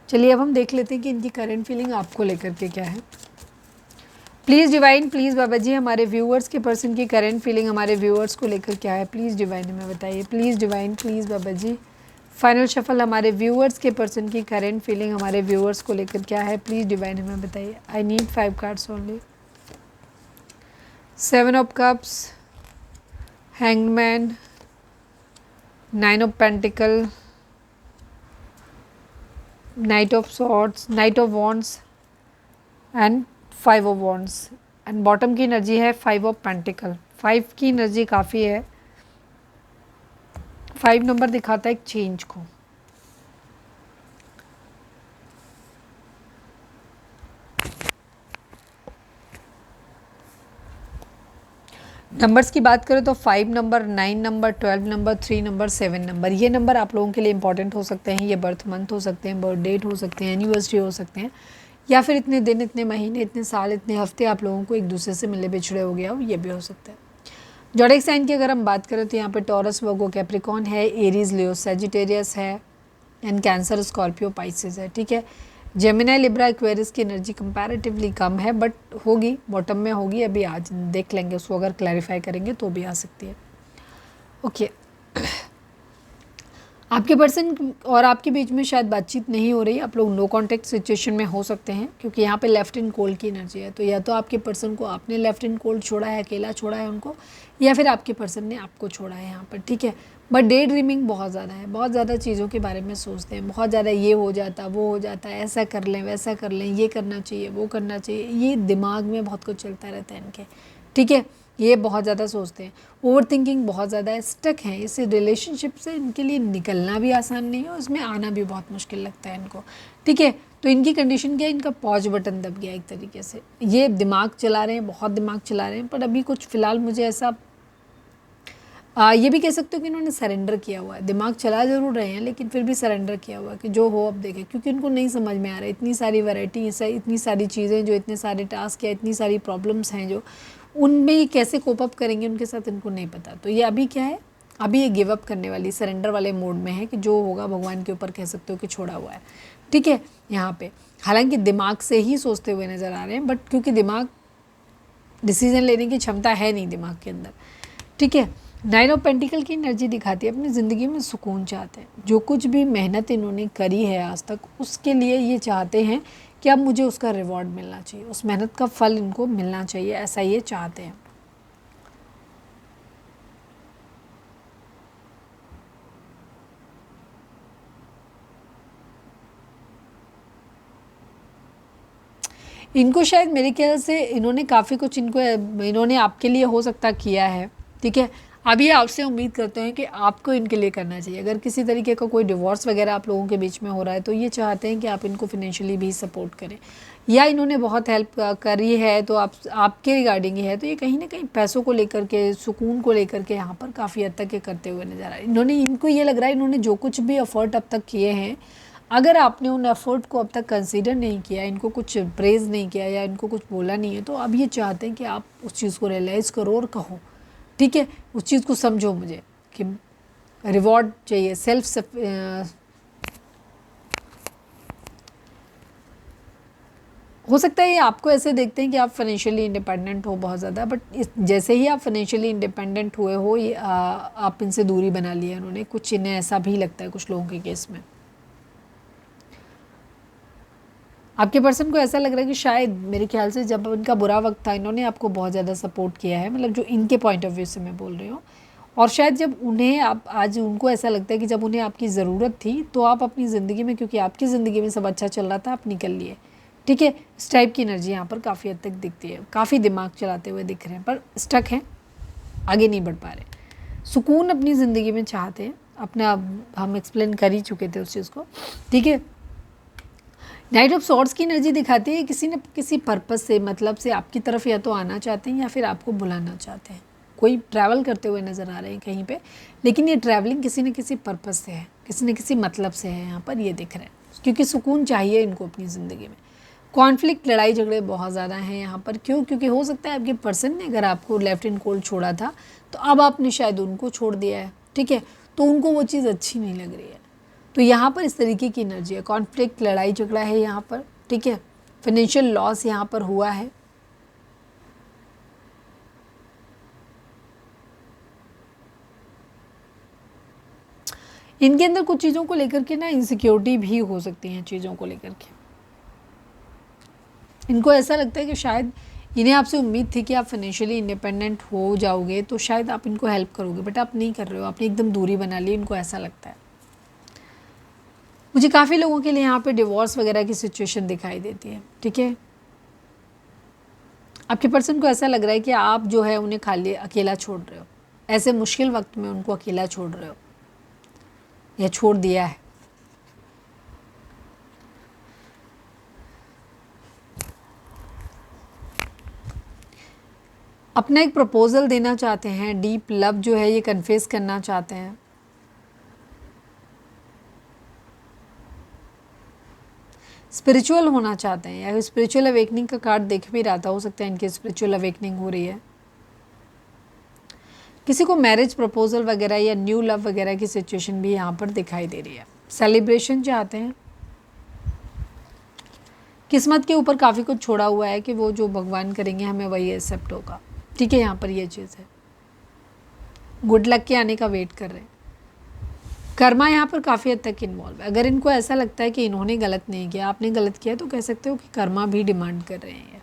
चलिए अब हम देख लेते हैं कि इनकी करंट फीलिंग आपको लेकर के क्या है। प्लीज़ डिवाइन, प्लीज़ बाबा जी, हमारे व्यूअर्स के पर्सन की करंट फीलिंग हमारे व्यूअर्स को लेकर क्या है, प्लीज़ डिवाइन हमें बताइए, please divine, please Baba ji. Final shuffle हमारे व्यूअर्स के पर्सन की करंट फीलिंग हमारे व्यूअर्स को लेकर क्या है, प्लीज़ डिवाइन हमें बताइए। I need 5 cards only. 7 of cups, hangman, 9 of pentacle, knight of swords, knight of wands and 5 of wands, and bottom की एनर्जी है 5 ऑफ पेंटिकल। 5 की एनर्जी काफ़ी है, 5 नंबर दिखाता है एक चेंज को। नंबर्स की बात करें तो 5 number, 9 number, 12 number, 3 number, 7 number, ये नंबर आप लोगों के लिए इंपॉर्टेंट हो सकते हैं। ये बर्थ मंथ हो सकते हैं, बर्थ डेट हो सकते हैं, एनिवर्सरी हो सकते हैं, या फिर इतने दिन, इतने महीने, इतने साल, इतने हफ्ते आप लोगों को एक दूसरे से मिले बिछड़े हो गया हो, ये भी हो सकता है। ज़ोडिएक साइन की अगर हम बात करें तो यहाँ पे टॉरस, वर्गो, कैप्रिकॉर्न है, एरीज, लियो, सैजिटेरियस है, एंड कैंसर, स्कॉर्पियो, पाइसेस है, ठीक है। जेमिनी, लिब्रा, एक्वेरियस की एनर्जी कंपैरेटिवली कम है, बट होगी, बॉटम में होगी, अभी आज देख लेंगे उसको, अगर क्लैरिफाई करेंगे तो भी आ सकती है। ओके आपके पर्सन और आपके बीच में शायद बातचीत नहीं हो रही, आप लोग नो कांटेक्ट सिचुएशन में हो सकते हैं, क्योंकि यहाँ पे लेफ्ट इन कोल्ड की एनर्जी है। तो या तो आपके पर्सन को आपने लेफ्ट इन कोल्ड छोड़ा है, अकेला छोड़ा है उनको, या फिर आपके पर्सन ने आपको छोड़ा है यहाँ पर, ठीक है। बट डे ड्रीमिंग बहुत ज़्यादा है, बहुत ज़्यादा चीज़ों के बारे में सोचते हैं, बहुत ज़्यादा ये हो जाता, वो हो जाता, ऐसा कर लें, वैसा कर लें, ये करना चाहिए, वो करना चाहिए, ये दिमाग में बहुत कुछ चलता रहता है इनके, ठीक है। ये बहुत ज़्यादा सोचते हैं, ओवर थिंकिंग बहुत ज़्यादा है, स्टक हैं इस रिलेशनशिप से, इनके लिए निकलना भी आसान नहीं है, उसमें आना भी बहुत मुश्किल लगता है इनको, ठीक है। तो इनकी कंडीशन क्या है, इनका पॉज बटन दब गया एक तरीके से, ये दिमाग चला रहे हैं, बहुत दिमाग चला रहे हैं, पर अभी कुछ फ़िलहाल मुझे ऐसा ये भी कह सकते हो कि इन्होंने सरेंडर किया हुआ है, दिमाग चला जरूर रहे हैं लेकिन फिर भी सरेंडर किया हुआ है कि जो हो अब देखें, क्योंकि उनको नहीं समझ में आ रहा है इतनी सारी वैरायटी, इतनी सारी चीज़ें जो, इतने सारे टास्क या इतनी सारी प्रॉब्लम्स हैं जो, उनमें ये कैसे कोप अप करेंगे उनके साथ इनको नहीं पता। तो ये अभी क्या है, अभी ये गिव अप करने वाली, सरेंडर वाले मोड में है कि जो होगा भगवान के ऊपर कह सकते हो कि छोड़ा हुआ है। ठीक है, यहाँ पे हालांकि दिमाग से ही सोचते हुए नज़र आ रहे हैं, बट क्योंकि दिमाग, डिसीजन लेने की क्षमता है नहीं दिमाग के अंदर। ठीक है, 9 ऑफ पेंटिकल की एनर्जी दिखाती है अपनी ज़िंदगी में सुकून चाहते हैं, जो कुछ भी मेहनत इन्होंने करी है आज तक उसके लिए ये चाहते हैं कि अब मुझे उसका रिवॉर्ड मिलना चाहिए, उस मेहनत का फल इनको मिलना चाहिए, ऐसा ये चाहते हैं। इनको शायद मेरे ख्याल से इन्होंने काफ़ी कुछ इन्होंने आपके लिए हो सकता किया है। ठीक है, अब ये आपसे उम्मीद करते हैं कि आपको इनके लिए करना चाहिए। अगर किसी तरीके का कोई डिवोर्स वगैरह आप लोगों के बीच में हो रहा है तो ये चाहते हैं कि आप इनको फिनेंशियली भी सपोर्ट करें, या इन्होंने बहुत हेल्प करी है तो आपके रिगार्डिंग ही है, तो ये कहीं ना कहीं पैसों को लेकर के, सुकून को लेकर के यहाँ पर काफ़ी हद तक ये करते हुए नज़र आ रहे हैं। इनको ये लग रहा है इन्होंने जो कुछ भी एफर्ट अब तक किए हैं, अगर आपने उन एफर्ट को अब तक कंसीडर नहीं किया, इनको कुछ प्रेज़ नहीं किया या इनको कुछ बोला नहीं है, तो अब ये चाहते हैं कि आप उस चीज़ को रियलाइज़ करो और कहो। ठीक है, उस चीज़ को समझो मुझे कि रिवॉर्ड चाहिए, हो सकता है ये आपको ऐसे देखते हैं कि आप फाइनेंशियली इंडिपेंडेंट हो बहुत ज़्यादा, बट जैसे ही आप फाइनेंशियली इंडिपेंडेंट हुए हो ये आप इनसे दूरी बना ली है इन्होंने, कुछ इन्हें ऐसा भी लगता है कुछ लोगों के केस में। आपके पर्सन को ऐसा लग रहा है कि शायद मेरे ख्याल से जब उनका बुरा वक्त था इन्होंने आपको बहुत ज़्यादा सपोर्ट किया है, मतलब जो इनके पॉइंट ऑफ व्यू से मैं बोल रही हूँ, और शायद जब उन्हें आप आज उनको ऐसा लगता है कि जब उन्हें आपकी ज़रूरत थी तो आप अपनी ज़िंदगी में, क्योंकि आपकी ज़िंदगी में सब अच्छा चल रहा था, आप निकल लिए। ठीक है, इस टाइप की एनर्जी यहाँ पर काफ़ी हद तक दिखती है, काफ़ी दिमाग चलाते हुए दिख रहे हैं पर स्टक हैं, आगे नहीं बढ़ पा रहे। सुकून अपनी ज़िंदगी में चाहते हैं अपना, हम एक्सप्लेन कर ही चुके थे उस चीज़ को। ठीक है, नाइट ऑफ सॉर्ड्स की एनर्जी दिखाती है किसी न किसी पर्पस से, मतलब से आपकी तरफ या तो आना चाहते हैं या फिर आपको बुलाना चाहते हैं। कोई ट्रैवल करते हुए नज़र आ रहे हैं कहीं पे, लेकिन ये ट्रैवलिंग किसी न किसी पर्पस से है, किसी न किसी मतलब से है, यहाँ पर ये दिख रहा है, क्योंकि सुकून चाहिए इनको अपनी ज़िंदगी में। कॉन्फ्लिक्ट, लड़ाई झगड़े बहुत ज़्यादा हैं यहाँ पर। क्यों? क्योंकि हो सकता है आपके पर्सन ने अगर आपको लेफ्ट इन कोल्ड छोड़ा था तो अब आपने शायद उनको छोड़ दिया है। ठीक है, तो उनको वो चीज़ अच्छी नहीं लग रही है, तो यहाँ पर इस तरीके की एनर्जी है, कॉन्फ्लिक्ट, लड़ाई झगड़ा है यहाँ पर। ठीक है, फाइनेंशियल लॉस यहाँ पर हुआ है। इनके अंदर कुछ चीज़ों को लेकर के ना इनसिक्योरिटी भी हो सकती हैं, चीज़ों को लेकर के इनको ऐसा लगता है कि शायद इन्हें आपसे उम्मीद थी कि आप फाइनेंशियली इंडिपेंडेंट हो जाओगे तो शायद आप इनको हेल्प करोगे, बट आप नहीं कर रहे हो, आपने एकदम दूरी बना ली, इनको ऐसा लगता है। मुझे काफ़ी लोगों के लिए यहाँ पे डिवोर्स वगैरह की सिचुएशन दिखाई देती है। ठीक है, आपके पर्सन को ऐसा लग रहा है कि आप जो है उन्हें खाली अकेला छोड़ रहे हो, ऐसे मुश्किल वक्त में उनको अकेला छोड़ रहे हो या छोड़ दिया है। अपना एक प्रपोजल देना चाहते हैं, डीप लव जो है ये कन्फेस करना चाहते हैं। स्पिरिचुअल होना चाहते हैं, या स्पिरिचुअल अवेकनिंग का कार्ड देख भी रहा था, हो सकता है इनकी स्पिरिचुअल अवेकनिंग हो रही है। किसी को मैरिज प्रपोजल वगैरह या न्यू लव वगैरह की सिचुएशन भी यहाँ पर दिखाई दे रही है। सेलिब्रेशन चाहते हैं, किस्मत के ऊपर काफ़ी कुछ छोड़ा हुआ है कि वो जो भगवान करेंगे हमें वही एक्सेप्ट होगा। ठीक है, यहाँ पर ये चीज़ है, गुड लक के आने का वेट कर रहे हैं। कर्मा यहाँ पर काफ़ी हद तक इन्वॉल्व है। अगर इनको ऐसा लगता है कि इन्होंने गलत नहीं किया, आपने गलत किया, तो कह सकते हो कि कर्मा भी डिमांड कर रहे हैं।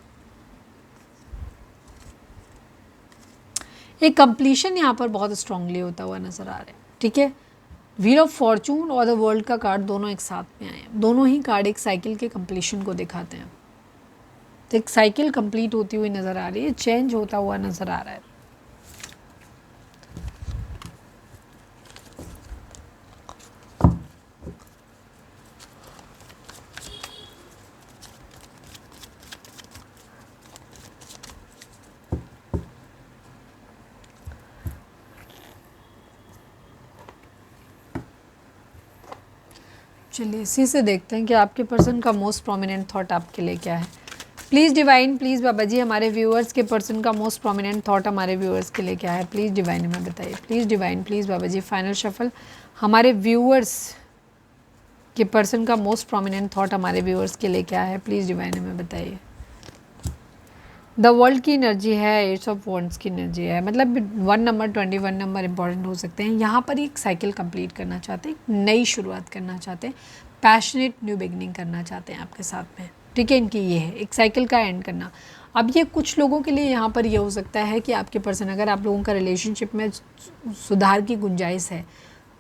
एक कंप्लीशन यहाँ पर बहुत स्ट्रांगली होता हुआ नजर आ रहा है। ठीक है, व्हील ऑफ फॉर्चून और द वर्ल्ड का कार्ड दोनों एक साथ में आए हैं। दोनों ही कार्ड एक साइकिल के कंप्लीशन को दिखाते हैं, तो एक साइकिल कंप्लीट होती हुई नजर आ रही है, चेंज होता हुआ नजर आ रहा है। चलिए इसी से देखते हैं कि आपके पर्सन का मोस्ट प्रोमिनेंट थॉट आपके लिए क्या है। प्लीज़ डिवाइन, प्लीज़ बाबा जी हमारे व्यूअर्स के पर्सन का मोस्ट प्रोमिनेंट थॉट हमारे व्यूअर्स के लिए क्या है। प्लीज़ डिवाइन हमें बताइए। Please divine, please Baba ji final shuffle हमारे व्यूअर्स के पर्सन का मोस्ट प्रोमिनेंट थॉट हमारे व्यूअर्स के लिए क्या है। प्लीज़ डिवाइन हमें बताइए। द वर्ल्ड की एनर्जी है, एट्स ऑफ वॉन्ड्स की एनर्जी है, मतलब 1 नंबर 21 नंबर इंपॉर्टेंट हो सकते हैं। यहाँ पर एक साइकिल कंप्लीट करना चाहते हैं, नई शुरुआत करना चाहते हैं, पैशनेट न्यू बिगनिंग करना चाहते हैं आपके साथ में, ठीक है। इनकी ये है एक साइकिल का एंड करना। अब ये कुछ लोगों के लिए यहाँ पर ये हो सकता है कि आपके पर्सन, अगर आप लोगों का रिलेशनशिप में सुधार की गुंजाइश है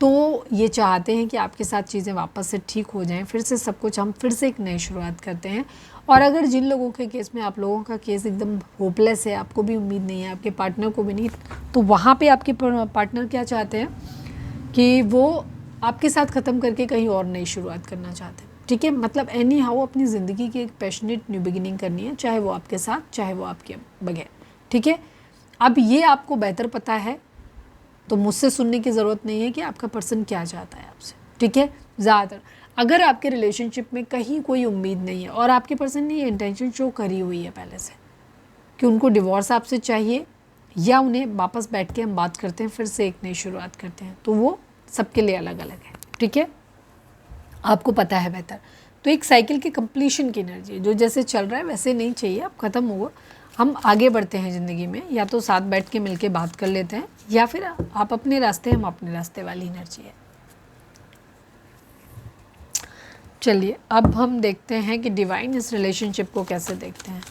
तो ये चाहते हैं कि आपके साथ चीज़ें वापस से ठीक हो जाएं, फिर से सब कुछ हम फिर से एक नई शुरुआत करते हैं। और अगर जिन लोगों के केस में, आप लोगों का केस एकदम होपलेस है, आपको भी उम्मीद नहीं है, आपके पार्टनर को भी नहीं, तो वहाँ पे आपके पार्टनर क्या चाहते हैं कि वो आपके साथ ख़त्म करके कहीं और नई शुरुआत करना चाहते हैं, ठीक है। मतलब एनी हाउ अपनी ज़िंदगी की एक पैशनेट न्यू बिगिनिंग करनी है, चाहे वो आपके साथ चाहे वो आपके बगैर, ठीक है। अब ये आपको बेहतर पता है, तो मुझसे सुनने की ज़रूरत नहीं है कि आपका पर्सन क्या चाहता है आपसे, ठीक है। ज़्यादातर अगर आपके रिलेशनशिप में कहीं कोई उम्मीद नहीं है और आपके पर्सन ने ये इंटेंशन शो करी हुई है पहले से कि उनको डिवोर्स आपसे चाहिए, या उन्हें वापस बैठ के हम बात करते हैं, फिर से एक नई शुरुआत करते हैं, तो वो सबके लिए अलग अलग है, ठीक है। आपको पता है बेहतर। तो एक साइकिल की कंप्लीशन की एनर्जी है, जो जैसे चल रहा है वैसे नहीं चाहिए, अब ख़त्म हुआ, हम आगे बढ़ते हैं ज़िंदगी में, या तो साथ बैठ के मिलके बात कर लेते हैं, या फिर आप अपने रास्ते हम अपने रास्ते वाली एनर्जी है। चलिए अब हम देखते हैं कि डिवाइन इस रिलेशनशिप को कैसे देखते हैं।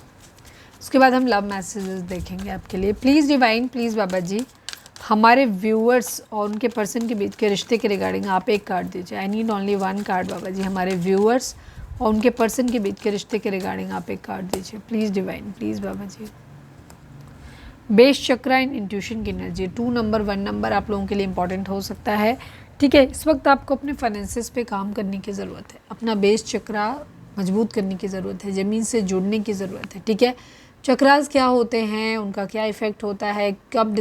उसके बाद हम लव मैसेजेस देखेंगे आपके लिए। प्लीज़ डिवाइन, प्लीज़ बाबा जी हमारे व्यूअर्स और उनके पर्सन के बीच के रिश्ते के रिगार्डिंग आप एक कार्ड दीजिए। आई नीड ओनली 1 कार्ड बाबा जी। हमारे व्यूअर्स और उनके पर्सन के बीच के रिश्ते के रिगार्डिंग आप एक कार्ड दीजिए। Please divine, please Baba ji. Base chakra and intuition की एनर्जी 2 नंबर 1 नंबर आप लोगों के लिए इंपॉर्टेंट हो सकता है, ठीक है। इस वक्त आपको अपने फाइनेंसेस पे काम करने की ज़रूरत है, अपना बेस चक्रा मजबूत करने की ज़रूरत है, ज़मीन से जुड़ने की ज़रूरत है, ठीक है। चक्रास क्या होते हैं, उनका क्या इफ़ेक्ट होता है, कब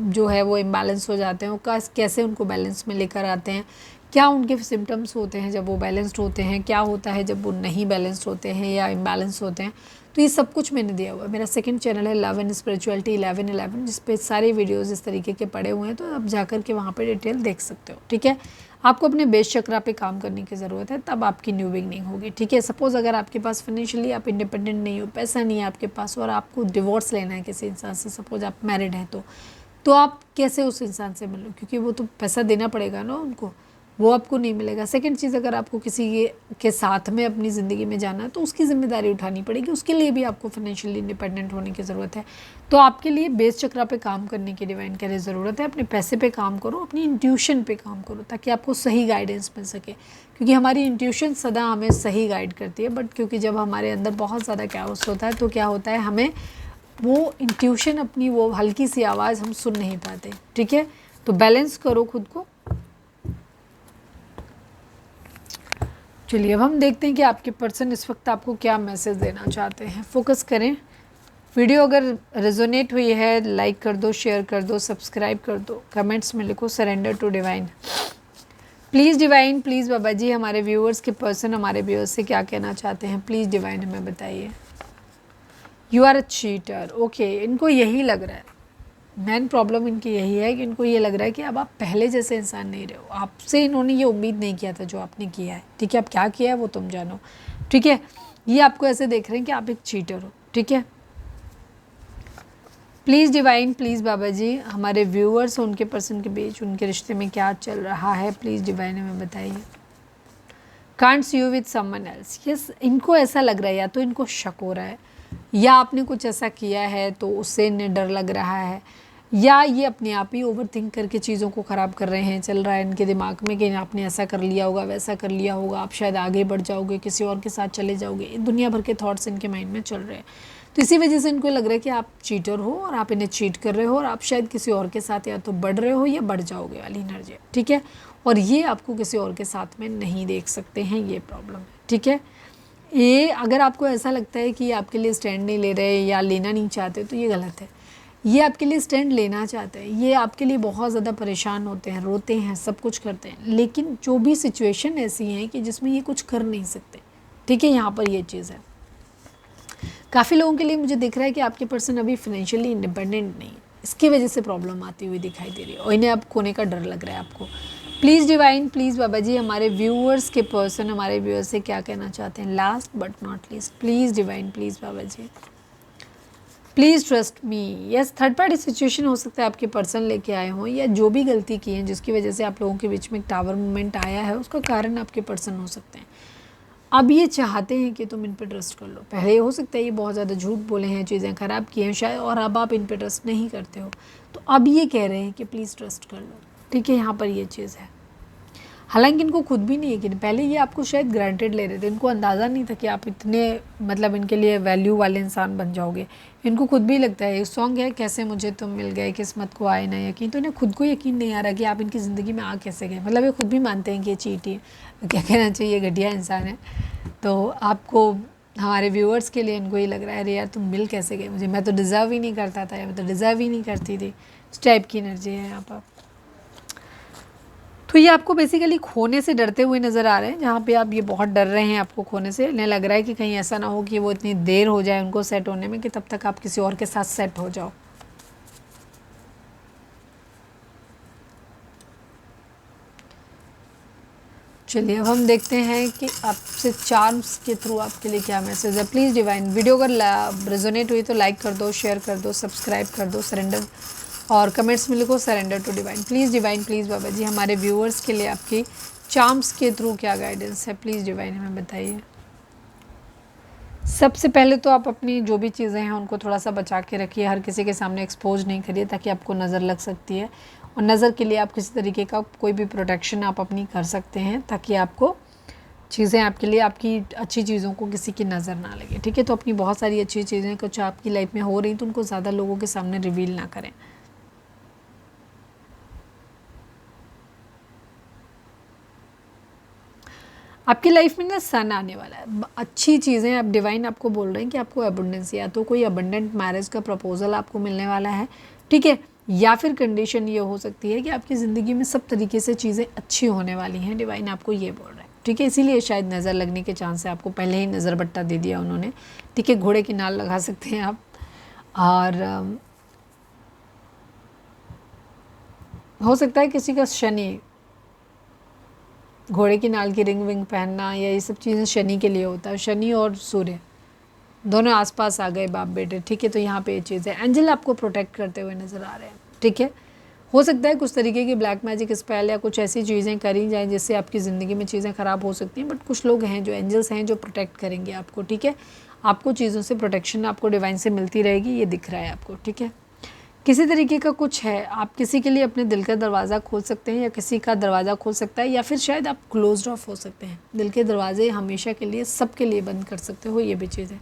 जो है वो इम्बैलेंस हो जाते हैं, वो कैसे उनको बैलेंस में लेकर आते हैं, क्या उनके सिम्टम्स होते हैं जब वो बैलेंस्ड होते हैं, क्या होता है जब वो नहीं बैलेंस्ड होते हैं या इम्बैलेंस होते हैं। तो ये सब कुछ मैंने दिया हुआ है। मेरा सेकंड चैनल है लव एंड स्पिरिचुअलिटी 1111, जिस पे सारे वीडियोस इस तरीके के पड़े हुए हैं, तो आप जाकर के वहाँ पे डिटेल देख सकते हो, ठीक है। आपको अपने बेस चक्रा पे काम करने की ज़रूरत है, तब आपकी न्यू बिगनिंग होगी, ठीक है। सपोज़ अगर आपके पास फाइनेंशियली आप इंडिपेंडेंट नहीं हो, पैसा नहीं है आपके पास, और आपको डिवोर्स लेना है किसी इंसान से, सपोज आप मैरिड हैं, तो आप कैसे उस इंसान से मिलो, क्योंकि वो तो पैसा देना पड़ेगा ना उनको, वो आपको नहीं मिलेगा। सेकंड चीज़, अगर आपको किसी के साथ में अपनी ज़िंदगी में जाना है तो उसकी ज़िम्मेदारी उठानी पड़ेगी, उसके लिए भी आपको फाइनेंशियली इंडिपेंडेंट होने की ज़रूरत है। तो आपके लिए बेस चक्रा पे काम करने की डिवाइन कह रहे ज़रूरत है। अपने पैसे पे काम करो, अपनी इंट्यूशन पे काम करो, ताकि आपको सही गाइडेंस मिल सके, क्योंकि हमारी इंट्यूशन सदा हमें सही गाइड करती है। बट क्योंकि जब हमारे अंदर बहुत ज़्यादा कैओस होता है, तो क्या होता है, हमें वो इंट्यूशन, अपनी वो हल्की सी आवाज़ हम सुन नहीं पाते, ठीक है। तो बैलेंस करो खुद को। चलिए अब हम देखते हैं कि आपके पर्सन इस वक्त आपको क्या मैसेज देना चाहते हैं। फोकस करें। वीडियो अगर रेजोनेट हुई है, लाइक कर दो, शेयर कर दो, सब्सक्राइब कर दो, कमेंट्स में लिखो surrender to divine. Please divine, please बाबा जी हमारे व्यूअर्स के पर्सन हमारे व्यूअर्स से क्या कहना चाहते हैं। प्लीज़ डिवाइन हमें बताइए। You are a cheater, okay. इनको यही लग रहा है, मेन प्रॉब्लम इनकी यही है कि इनको ये लग रहा है कि अब आप पहले जैसे इंसान नहीं रहे हो। आपसे इन्होंने ये उम्मीद नहीं किया था जो आपने किया है, ठीक है। अब क्या किया है वो तुम जानो, ठीक है। ये आपको ऐसे देख रहे हैं कि आप एक चीटर हो, ठीक है। प्लीज़ डिवाइन, प्लीज़ बाबा जी हमारे व्यूअर्स और उनके पर्सन के बीच उनके रिश्ते में क्या चल रहा है। प्लीज़ डिवाइन हमें बताइए। Can't see you with someone else, yes. इनको ऐसा लग रहा है, या तो इनको शक हो रहा है, या आपने कुछ ऐसा किया है तो उससे इन्हें डर लग रहा है, या ये अपने आप ही ओवर थिंक करके चीज़ों को ख़राब कर रहे हैं। चल रहा है इनके दिमाग में कि आपने ऐसा कर लिया होगा, वैसा कर लिया होगा, आप शायद आगे बढ़ जाओगे, किसी और के साथ चले जाओगे। दुनिया भर के थॉट्स इनके माइंड में चल रहे हैं। तो इसी वजह से इनको लग रहा है कि आप चीटर हो और आप इन्हें चीट कर रहे हो, और आप शायद किसी और के साथ या तो बढ़ रहे हो या बढ़ जाओगे वाली एनर्जी, ठीक है। और ये आपको किसी और के साथ में नहीं देख सकते हैं, ये प्रॉब्लम है, ठीक है। ये अगर आपको ऐसा लगता है कि आपके लिए स्टैंड नहीं ले रहे या लेना नहीं चाहते, तो ये गलत है। ये आपके लिए स्टैंड लेना चाहते हैं, ये आपके लिए बहुत ज़्यादा परेशान होते हैं, रोते हैं, सब कुछ करते हैं, लेकिन जो भी सिचुएशन ऐसी है कि जिसमें ये कुछ कर नहीं सकते, ठीक है। यहाँ पर ये चीज़ है, काफ़ी लोगों के लिए मुझे दिख रहा है कि आपके पर्सन अभी फाइनेंशियली इंडिपेंडेंट नहीं है, इसकी वजह से प्रॉब्लम आती हुई दिखाई दे रही है और इन्हें अब खोने का डर लग रहा है आपको। प्लीज़ डिवाइन, प्लीज़ बाबा जी, हमारे व्यूअर्स के पर्सन हमारे व्यूअर्स से क्या कहना चाहते हैं, last but not least, please divine, please Baba ji, please trust me. Yes, third party situation हो सकता है आपके पर्सन लेके आए हों, या जो भी गलती की है जिसकी वजह से आप लोगों के बीच में एक टावर मूवमेंट आया है, उसका कारण आपके पर्सन हो सकते हैं। अब ये चाहते हैं कि तुम इन पे ट्रस्ट कर लो। पहले ये हो सकता है ये बहुत ज़्यादा झूठ बोले हैं, चीज़ें ख़राब की हैं शायद, और अब आप इन पे ट्रस्ट नहीं करते हो, तो अब ये कह रहे हैं कि प्लीज़ ट्रस्ट कर लो, ठीक है। यहाँ पर ये चीज़ है, हालांकि इनको खुद भी नहीं है कि पहले ये आपको शायद ग्रांटेड ले रहे थे, इनको अंदाज़ा नहीं था कि आप इतने मतलब इनके लिए वैल्यू वाले इंसान बन जाओगे। इनको खुद भी लगता है, एक सॉन्ग है कैसे मुझे तुम मिल गए, किस्मत को आए ना यकीन, तो इन्हें खुद को यकीन नहीं आ रहा कि आप इनकी ज़िंदगी में आ कैसे गए। मतलब ये खुद भी मानते हैं कि ये चीट ही, क्या कहना चाहिए, घटिया इंसान है। तो आपको, हमारे व्यूअर्स के लिए इनको ये लग रहा है अरे यार तुम मिल कैसे गए मुझे, मैं तो डिज़र्व ही नहीं करता था, या मैं तो डिज़र्व ही नहीं करती थी, इस टाइप की एनर्जी है यहाँ पर। तो ये आपको बेसिकली खोने से डरते हुए नज़र आ रहे हैं, जहाँ पे आप ये बहुत डर रहे हैं आपको खोने से। इन्हें लग रहा है कि कहीं ऐसा ना हो कि वो इतनी देर हो जाए उनको सेट होने में कि तब तक आप किसी और के साथ सेट हो जाओ। चलिए अब हम देखते हैं कि आपसे चार्म्स के थ्रू आपके लिए क्या मैसेज है। प्लीज़ डिवाइन, वीडियो अगर रेजोनेट हुई तो लाइक कर दो, शेयर कर दो, सब्सक्राइब कर दो, सरेंडर, और कमेंट्स में लिखो surrender to divine. Please divine, please बाबा जी, हमारे व्यूअर्स के लिए आपकी चार्म्स के थ्रू क्या गाइडेंस है, प्लीज़ डिवाइन हमें बताइए। सबसे पहले तो आप अपनी जो भी चीज़ें हैं उनको थोड़ा सा बचा के रखिए, हर किसी के सामने एक्सपोज नहीं करिए, ताकि आपको नज़र लग सकती है, और नज़र के लिए आप किसी तरीके का कोई भी प्रोटेक्शन आप अपनी कर सकते हैं, ताकि आपको चीज़ें, आपके लिए आपकी अच्छी चीज़ों को किसी की नज़र ना लगे, ठीक है। तो अपनी बहुत सारी अच्छी चीज़ें कुछ आपकी लाइफ में हो रही तो उनको ज़्यादा लोगों के सामने रिवील ना करें। आपकी लाइफ में ना सन आने वाला है, अच्छी चीज़ें, आप डिवाइन आपको बोल रहे हैं कि आपको अबंडेंस, या तो कोई अबंडेंट मैरिज का प्रपोजल आपको मिलने वाला है, ठीक है, या फिर कंडीशन ये हो सकती है कि आपकी ज़िंदगी में सब तरीके से चीज़ें अच्छी होने वाली हैं, डिवाइन आपको ये बोल रहे हैं, ठीक है। इसीलिए शायद नज़र लगने के चांस है, आपको पहले ही नज़र बट्टा दे दिया उन्होंने, ठीक है। घोड़े की नाल लगा सकते हैं आप, और हो सकता है किसी का शनि, घोड़े की नाल की रिंग विंग पहनना, या ये सब चीज़ें शनि के लिए होता है, शनि और सूर्य दोनों आसपास आ गए बाप बेटे, ठीक है। तो यहाँ पे ये चीज़ है, एंजल आपको प्रोटेक्ट करते हुए नज़र आ रहे हैं, ठीक है। हो सकता है कुछ तरीके की ब्लैक मैजिक स्पेल या कुछ ऐसी चीज़ें करी जाएँ जिससे आपकी ज़िंदगी में चीज़ें ख़राब हो सकती हैं, बट कुछ लोग हैं जो एंजल्स हैं जो प्रोटेक्ट करेंगे आपको, ठीक है। आपको चीज़ों से प्रोटेक्शन आपको डिवाइन से मिलती रहेगी, ये दिख रहा है आपको, ठीक है। किसी तरीके का कुछ है, आप किसी के लिए अपने दिल का दरवाज़ा खोल सकते हैं, या किसी का दरवाज़ा खोल सकता है, या फिर शायद आप क्लोज्ड ऑफ हो सकते हैं, दिल के दरवाजे हमेशा के लिए सबके लिए बंद कर सकते हो, ये भी चीज़ है।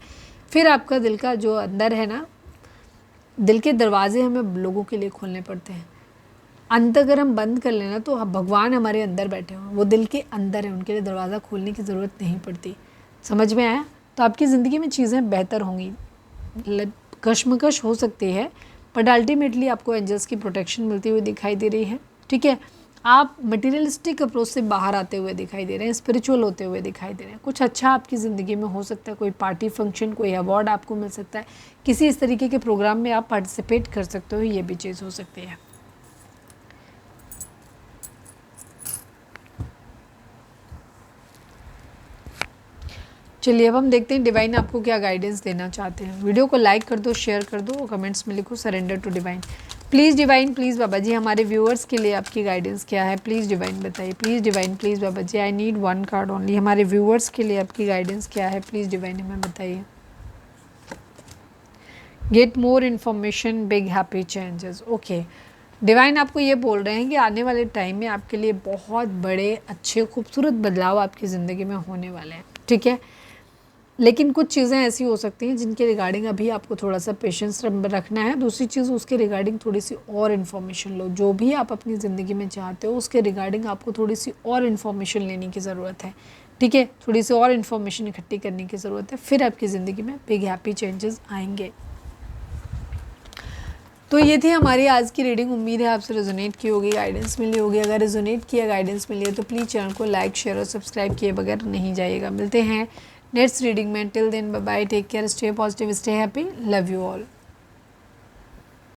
फिर आपका दिल का जो अंदर है ना, दिल के दरवाजे हमें लोगों के लिए खोलने पड़ते हैं। अंत अगर हम बंद कर लेना तो भगवान हमारे अंदर बैठे हों, वो दिल के अंदर है, उनके लिए दरवाज़ा खोलने की ज़रूरत नहीं पड़ती। समझ में आया? तो आपकी ज़िंदगी में चीज़ें बेहतर होंगी, कशमकश हो सकती है, बट अल्टीमेटली आपको एंजल्स की प्रोटेक्शन मिलती हुई दिखाई दे रही है, ठीक है। आप मटेरियलिस्टिक अप्रोच से बाहर आते हुए दिखाई दे रहे हैं, स्पिरिचुअल होते हुए दिखाई दे रहे हैं। कुछ अच्छा आपकी ज़िंदगी में हो सकता है, कोई पार्टी फंक्शन, कोई अवार्ड आपको मिल सकता है, किसी इस तरीके के प्रोग्राम में आप पार्टिसिपेट कर सकते हो, ये भी चीज़ हो सकती है। चलिए अब हम देखते हैं डिवाइन आपको क्या गाइडेंस देना चाहते हैं। वीडियो को लाइक कर दो, शेयर कर दो, और कमेंट्स में लिखो surrender to divine. Please divine, please बाबा जी, हमारे व्यूअर्स के लिए आपकी गाइडेंस क्या है, प्लीज़ डिवाइन बताइए। प्लीज़ डिवाइन, प्लीज़ बाबा जी, I need one card only. हमारे व्यूअर्स के लिए आपकी गाइडेंस क्या है, प्लीज़ डिवाइन हमें बताइए। Get more information, big happy changes. Okay, divine आपको ये बोल रहे हैं कि आने वाले टाइम में आपके लिए बहुत बड़े अच्छे खूबसूरत बदलाव आपकी ज़िंदगी में होने वाले हैं, ठीक है। लेकिन कुछ चीज़ें ऐसी हो सकती हैं जिनके रिगार्डिंग अभी आपको थोड़ा सा पेशेंस रखना है। दूसरी चीज़, उसके रिगार्डिंग थोड़ी सी और इन्फॉर्मेशन लो। जो भी आप अपनी ज़िंदगी में चाहते हो उसके रिगार्डिंग आपको थोड़ी सी और इन्फॉर्मेशन लेने की ज़रूरत है, ठीक है। थोड़ी सी और इन्फॉर्मेशन इकट्ठी करने की ज़रूरत है, फिर आपकी ज़िंदगी में बिग हैप्पी चेंजेस आएंगे। तो ये थी हमारी आज की रीडिंग। उम्मीद है आपसे रेजोनेट की होगी, गाइडेंस मिली होगी। अगर रेजोनेट किया, गाइडेंस मिली है तो प्लीज़ चैनल को लाइक शेयर और सब्सक्राइब किए बगैर नहीं जाइएगा। मिलते हैं नेक्स्ट रीडिंग में। Till then bye bye, take care, stay positive, stay happy, love you all.